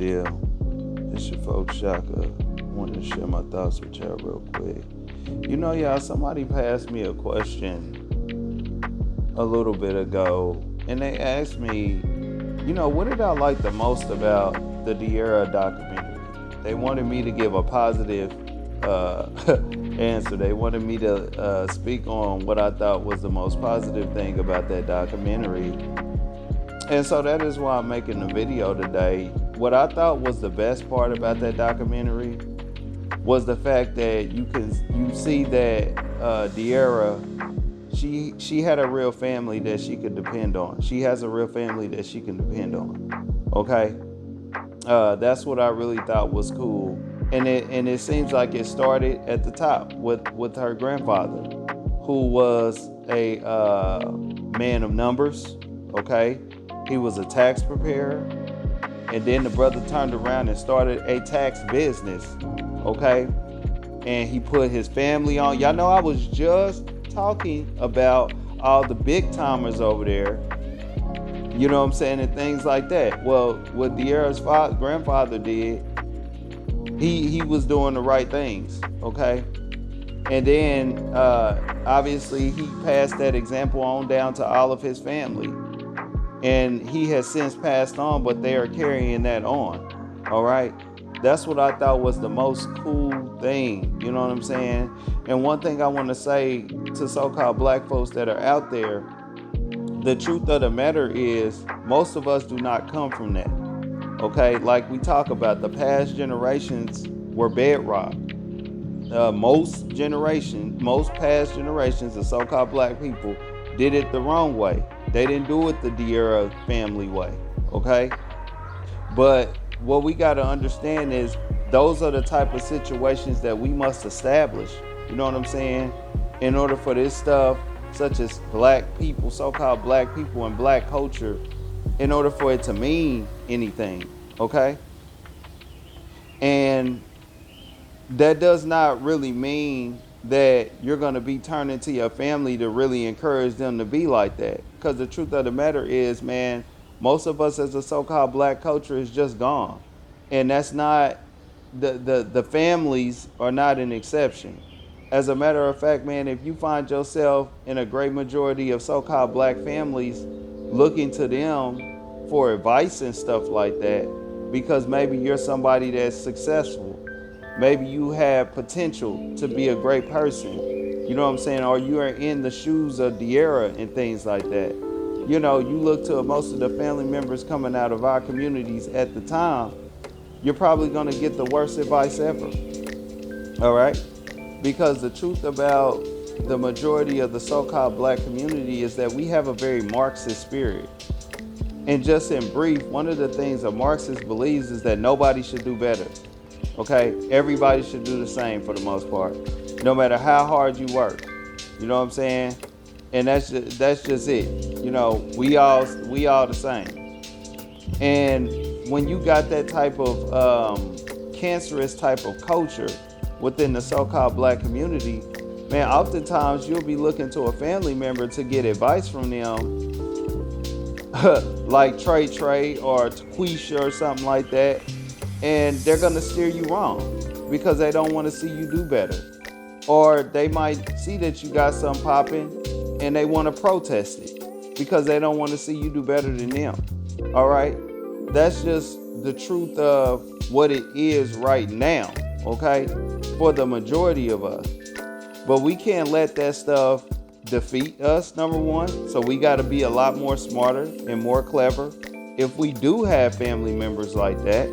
deal? It's your folks Shaka. I wanted to share my thoughts with y'all real quick. Y'all, somebody passed me a question a little bit ago, and they asked me, what did I like the most about the Diera documentary? They wanted me to give a positive answer. They wanted me to speak on what I thought was the most positive thing about that documentary. And so that is why I'm making the video today. What I thought was the best part about that documentary was the fact that you see that Diera, she had a real family that she could depend on. She has a real family that she can depend on. Okay, that's what I really thought was cool. And it seems like it started at the top with her grandfather, who was a man of numbers. Okay, he was a tax preparer, and then the brother turned around and started a tax business. Okay, and he put his family on. Y'all know I was just talking about all the big timers over there. You know what I'm saying, and things like that. Well, what Diera's grandfather did, he was doing the right things. Okay, and then obviously he passed that example on down to all of his family. And he has since passed on, but they are carrying that on. All right. That's what I thought was the most cool thing. You know what I'm saying? And one thing I want to say to so-called black folks that are out there, the truth of the matter is most of us do not come from that. Okay. Like we talk about, the past generations were bedrock. Most past generations of so-called black people did it the wrong way. They didn't do it the Diera family way, okay? But what we got to understand is those are the type of situations that we must establish, you know what I'm saying? In order for this stuff, such as black people, so-called black people and black culture, in order for it to mean anything, okay? And that does not really mean that you're going to be turning to your family to really encourage them to be like that. Because the truth of the matter is, man, most of us as a so-called black culture is just gone. And that's not, the families are not an exception. As a matter of fact, man, if you find yourself in a great majority of so-called black families looking to them for advice and stuff like that, because maybe you're somebody that's successful, maybe you have potential to be a great person, you know what I'm saying? Or you are in the shoes of Diera and things like that. You look to most of the family members coming out of our communities at the time, you're probably going to get the worst advice ever. All right? Because the truth about the majority of the so-called black community is that we have a very Marxist spirit. And just in brief, one of the things a Marxist believes is that nobody should do better. Okay, everybody should do the same for the most part, no matter how hard you work. You know what I'm saying? And that's just it. We all the same. And when you got that type of cancerous type of culture within the so-called black community, man, oftentimes you'll be looking to a family member to get advice from them, like Trey or Quisha or something like that. And they're going to steer you wrong because they don't want to see you do better. Or they might see that you got something popping and they want to protest it because they don't want to see you do better than them. All right? That's just the truth of what it is right now, okay? For the majority of us. But we can't let that stuff defeat us, number one. So we got to be a lot more smarter and more clever. If we do have family members like that,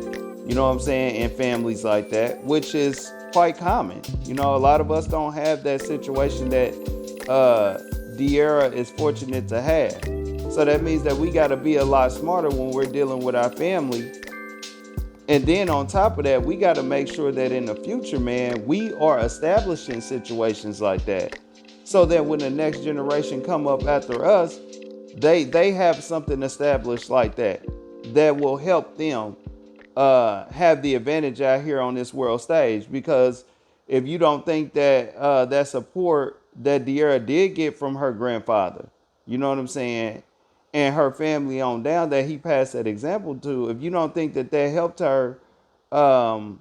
you know what I'm saying, and families like that, which is quite common. A lot of us don't have that situation that Diera is fortunate to have. So that means that we got to be a lot smarter when we're dealing with our family. And then on top of that, we got to make sure that in the future, man, we are establishing situations like that. So that when the next generation come up after us, they have something established like that will help them have the advantage out here on this world stage. Because if you don't think that that support that Diera did get from her grandfather, you know what I'm saying, and her family on down that he passed that example to, if you don't think that that helped her um,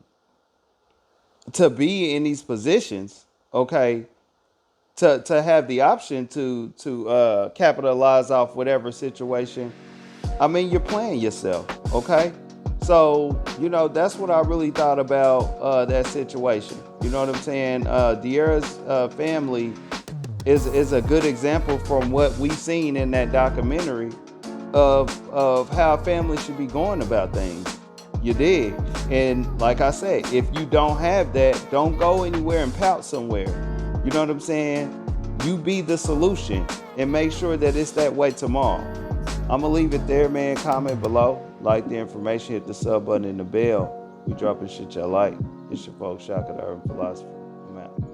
to be in these positions, okay, to have the option to capitalize off whatever situation, I mean, you're playing yourself, okay? So, that's what I really thought about that situation. You know what I'm saying? De'Ara's family is a good example from what we seen in that documentary of how families should be going about things. You did. And like I said, if you don't have that, don't go anywhere and pout somewhere. You know what I'm saying? You be the solution and make sure that it's that way tomorrow. I'm gonna leave it there, man. Comment below, like the information, hit the sub button and the bell. We dropping shit y'all like. It's your folks, Shaka the Urban Philosopher. I'm out.